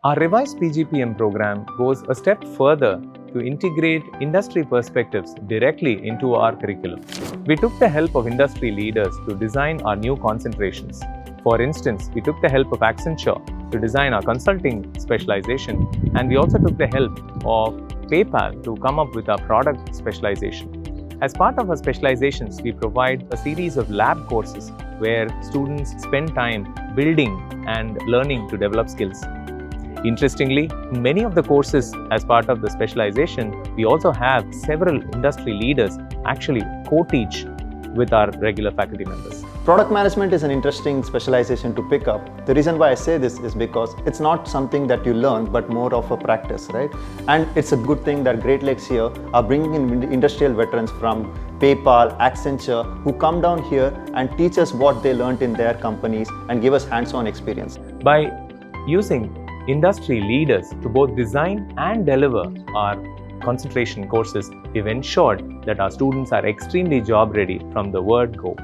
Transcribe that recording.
Our revised PGPM program goes a step further to integrate industry perspectives directly into our curriculum. We took the help of industry leaders to design our new concentrations. For instance, we took the help of Accenture to design our consulting specialization, and we also took the help of PayPal to come up with our product specialization. As part of our specializations, we provide a series of lab courses where students spend time building and learning to develop skills. Interestingly, in many of the courses as part of the specialization, we also have several industry leaders actually co-teach with our regular faculty members. Product management is an interesting specialization to pick up. The reason why I say this is because it's not something that you learn, but more of a practice, right? And it's a good thing that Great Lakes here are bringing in industrial veterans from PayPal, Accenture, who come down here and teach us what they learned in their companies and give us hands-on experience. By using industry leaders to both design and deliver our concentration courses, we've ensured that our students are extremely job ready from the word go.